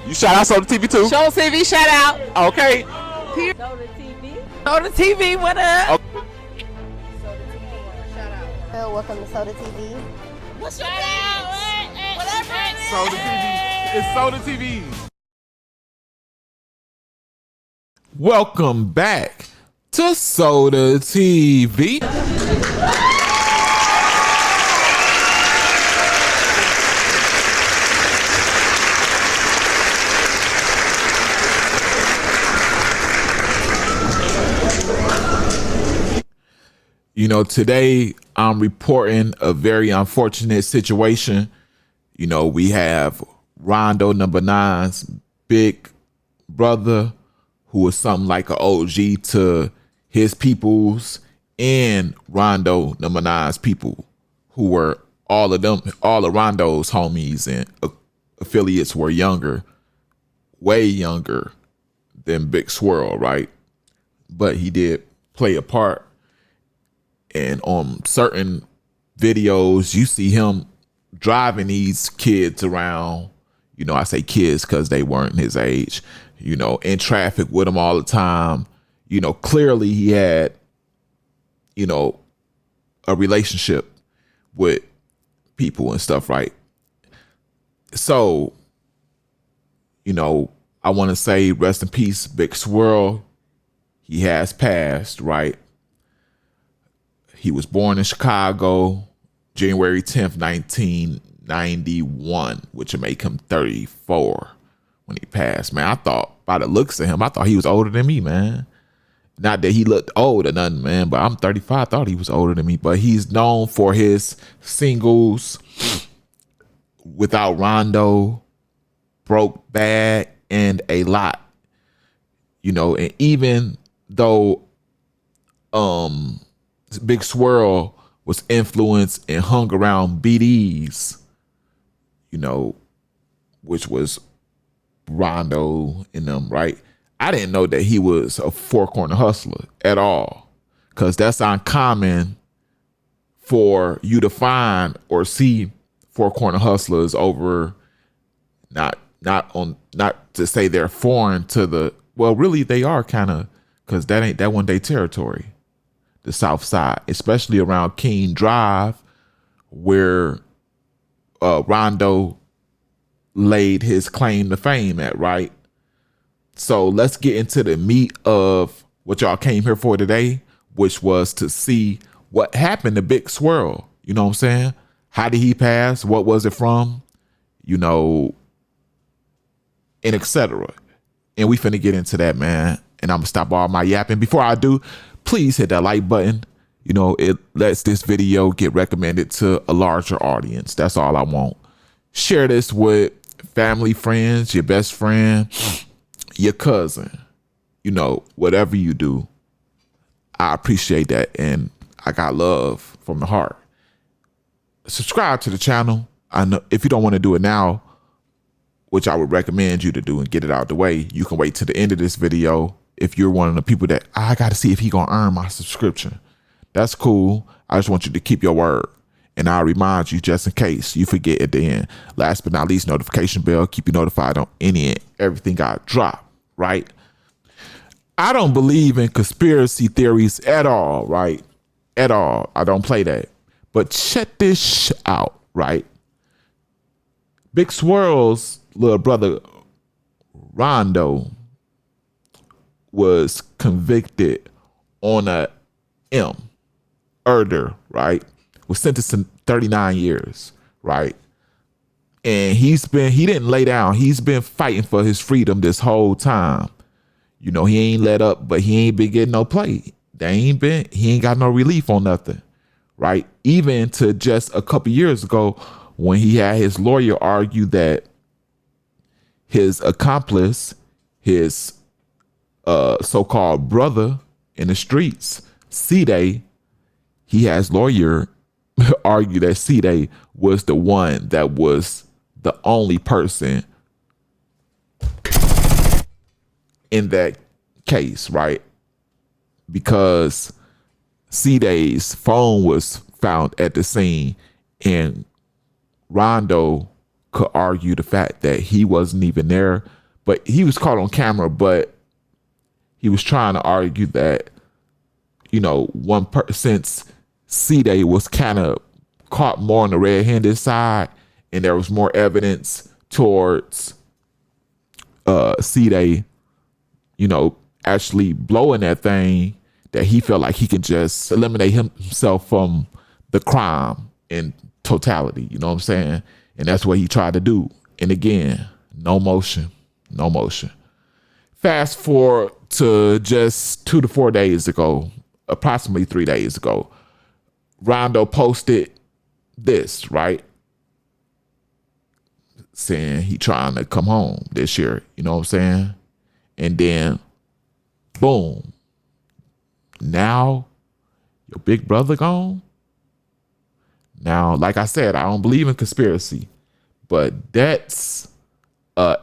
You shout out Soda TV too? Show TV shout out. Okay. Soda TV. Soda TV, what up? Okay. Soda TV. Shout out. Welcome to Soda TV. What's your name? Whatever it is. Soda TV. It's Soda TV. Welcome back to Soda TV. You know, today I'm reporting a very unfortunate situation. You know, we have Rondonumba 9’s big brother, who was something like an OG to his peoples, and Rondonumba 9’s people, who were all of Rondo's homies and affiliates were younger, way younger than Big Swirl, right? But he did play a part. And on certain videos, you see him driving these kids around. You know, I say kids because they weren't his age, you know, in traffic with him all the time. You know, clearly he had, you know, a relationship with people and stuff, right? So, you know, I want to say rest in peace, Big Swirl. He has passed, right? He was born in Chicago, January 10th, 1991, which would make him 34 when he passed. Man, I thought, by the looks of him, I thought he was older than me, man. Not that he looked old or nothing, man, but I'm 35. I thought he was older than me. But he's known for his singles, Without Rondo, Broke Bad, and A Lot. You know, and even though Big Swirl was influenced and hung around BDs, you know, which was Rondo and them, right? I didn't know that he was a four corner hustler at all, because that's uncommon for you to find or see four corner hustlers over, not to say they're foreign to the, well, really they are kind of, because that one day territory. The South Side, especially around King Drive, where Rondo laid his claim to fame at, right? So let's get into the meat of what y'all came here for today, which was to see what happened to Big Swirl. You know what I'm saying? How did he pass? What was it from? You know, and etc. And we finna get into that, man. And I'm gonna stop all my yapping. Before I do, please hit that like button. You know, it lets this video get recommended to a larger audience. That's all I want. Share this with family, friends, your best friend, your cousin. You know, whatever you do, I appreciate that. And I got love from the heart. Subscribe to the channel. I know if you don't want to do it now, which I would recommend you to do and get it out the way, you can wait to the end of this video. If you're one of the people that, I got to see if he going to earn my subscription. That's cool. I just want you to keep your word. And I'll remind you just in case you forget at the end. Last but not least, notification bell. Keep you notified on any and everything I drop, right? I don't believe in conspiracy theories at all, right? At all. I don't play that. But check this out, right? Big Swirl's little brother, Rondo, was convicted on a murder, right? Was sentenced to 39 years, right? And he didn't lay down. He's been fighting for his freedom this whole time. You know, he ain't let up, but he ain't been getting no play. He ain't got no relief on nothing, right? Even to just a couple years ago when he had his lawyer argue that his accomplice, his so-called brother in the streets, C-Day, he has lawyer argue that C-Day was the one that was the only person in that case, right? Because C-Day's phone was found at the scene and Rondo could argue the fact that he wasn't even there, but he was caught on camera, but he was trying to argue that, you know, since C-Day was kind of caught more on the red-handed side and there was more evidence towards C-Day, you know, actually blowing that thing, that he felt like he could just eliminate himself from the crime in totality. You know what I'm saying? And that's what he tried to do. And again, no motion. Fast forward to just 2 to 4 days ago, approximately 3 days ago, Rondo posted this, right? Saying he trying to come home this year. You know what I'm saying? And then, boom. Now, your big brother gone? Now, like I said, I don't believe in conspiracy, but that's a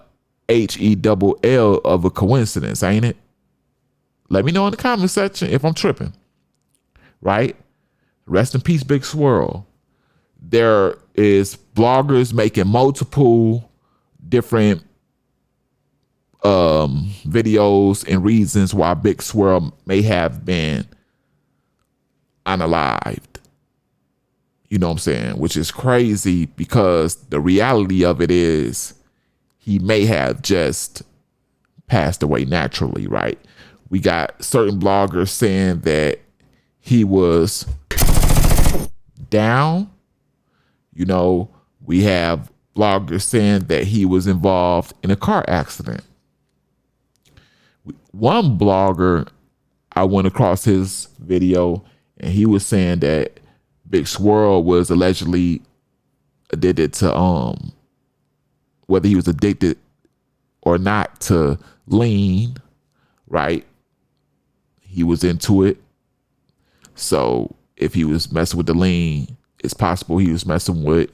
HELL of a coincidence, ain't it? Let me know in the comment section if I'm tripping, right? Rest in peace, Big Swirl. There is bloggers making multiple different videos and reasons why Big Swirl may have been unalived. You know what I'm saying? Which is crazy because the reality of it is he may have just passed away naturally, right? We got certain bloggers saying that he was down. You know, we have bloggers saying that he was involved in a car accident. One blogger, I went across his video and he was saying that Big Swirl was allegedly addicted to whether he was addicted or not to lean, right? He was into it. So if he was messing with the lean, it's possible he was messing with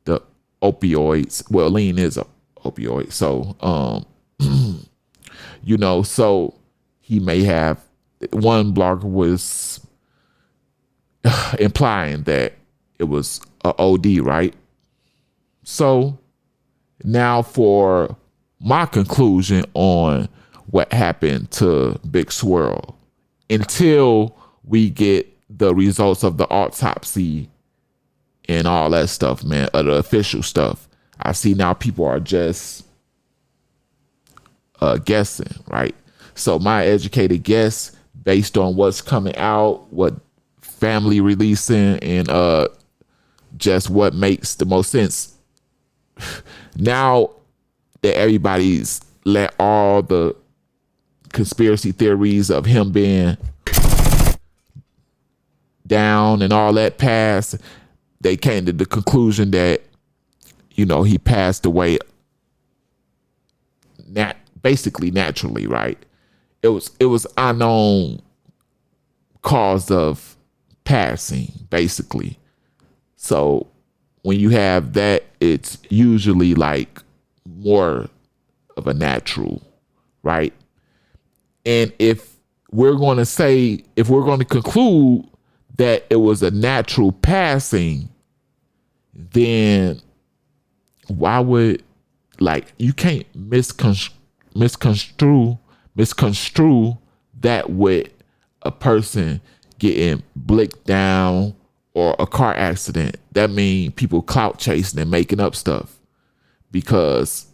the opioids. Well, lean is a opioid. So you know, so he may have, one blogger was implying that it was a OD, right? So now for my conclusion on what happened to Big Swirl, until we get the results of the autopsy and all that stuff, man, of the official stuff, I see now people are just guessing, right? So my educated guess, based on what's coming out, what family releasing, and just what makes the most sense now that everybody's let all the conspiracy theories of him being down and all that pass, they came to the conclusion that, you know, he passed away basically naturally, right? It was unknown cause of passing, basically. So when you have that, it's usually like more of a natural, right? And if we're going to conclude that it was a natural passing, then why would, like, you can't misconstrue that with a person getting blicked down or a car accident. That means people clout chasing and making up stuff, because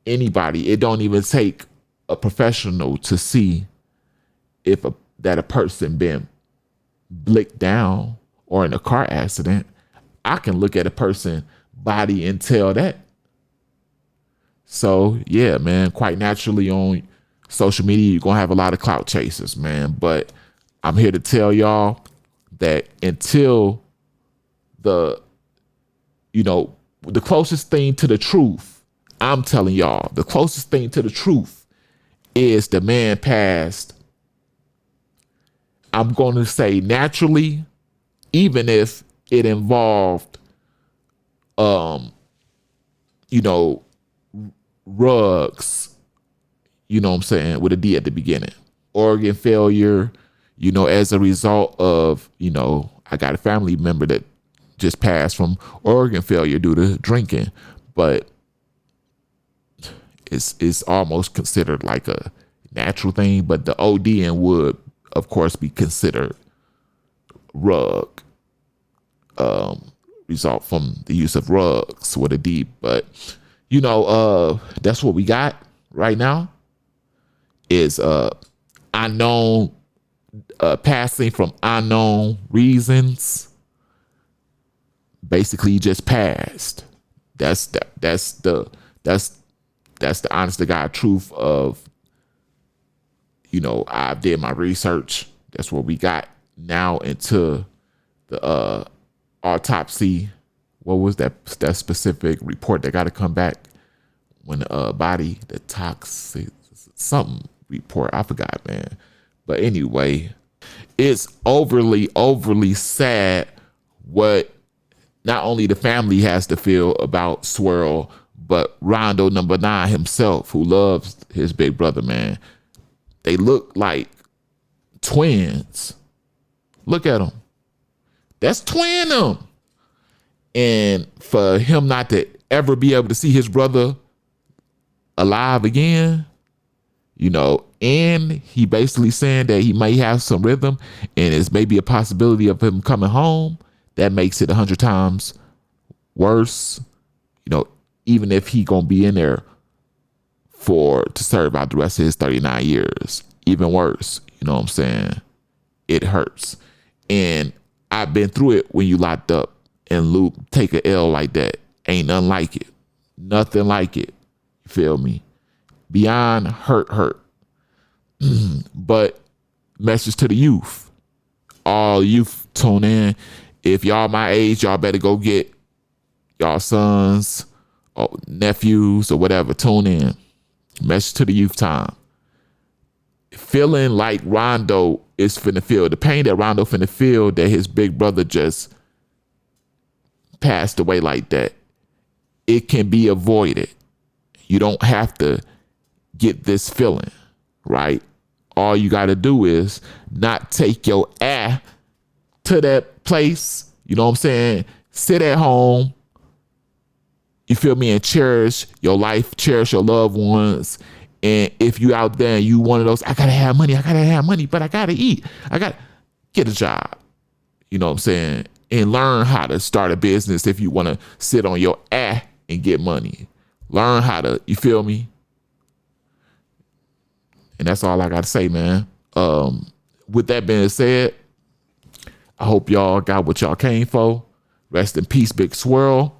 anybody, it don't even take a professional to see if that a person been blicked down or in a car accident. I can look at a person's body and tell that. So yeah, man, quite naturally on social media, you're gonna have a lot of clout chasers, man. But I'm here to tell y'all that until the closest thing to the truth, I'm telling y'all, the closest thing to the truth is the man passed, I'm going to say naturally, even if it involved, drugs, you know what I'm saying, with a D at the beginning, organ failure, as a result of, I got a family member that just passed from organ failure due to drinking, but it's almost considered like a natural thing. But the ODing would, of course, be considered rug result from the use of rugs with a D. But you know, that's what we got right now is unknown passing from unknown reasons. Basically, he just passed. That's the honest to God truth of, you know, I did my research. That's what we got now into the autopsy. What was that specific report that got to come back when the body, the toxic something report, I forgot, man. But anyway, it's overly sad what not only the family has to feel about Swirl, but Rondonumba 9 himself, who loves his big brother, man. They look like twins. Look at them. That's twin them. And for him not to ever be able to see his brother alive again, you know, and he basically saying that he may have some rhythm and it's maybe a possibility of him coming home, that makes it 100 times worse. You know, even if he gonna be in there to serve out the rest of his 39 years, even worse. You know what I'm saying? It hurts. And I've been through it when you locked up and Luke take a L like that. Ain't nothing like it. Nothing like it. You feel me? Beyond hurt. But message to the youth. All youth tune in. If y'all my age, y'all better go get y'all sons or nephews or whatever. Tune in. Message to the youth time. Feeling like Rondo is finna feel. The pain that Rondo finna feel that his big brother just passed away like that. It can be avoided. You don't have to get this feeling, right? All you got to do is not take your ass to that place. You know what I'm saying? Sit at home. You feel me? And cherish your life, cherish your loved ones. And if you out there and you one of those, I gotta have money, but I gotta eat. I gotta get a job. You know what I'm saying? And learn how to start a business if you want to sit on your ass and get money. Learn how to, you feel me? And that's all I got to say, man. With that being said, I hope y'all got what y'all came for. Rest in peace, Big Swirl.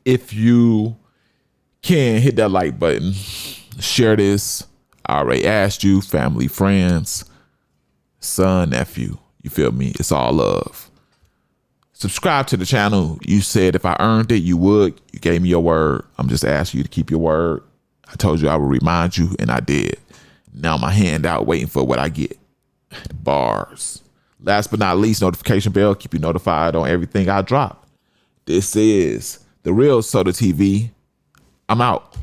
If you can, hit that like button. Share this. I already asked you, family, friends, son, nephew. You feel me? It's all love. Subscribe to the channel. You said if I earned it, you would. You gave me your word. I'm just asking you to keep your word. I told you I would remind you, and I did. Now my hand out waiting for what I get. Bars. Last but not least, notification bell. Keep you notified on everything I drop. This is The Real Soda TV. I'm out.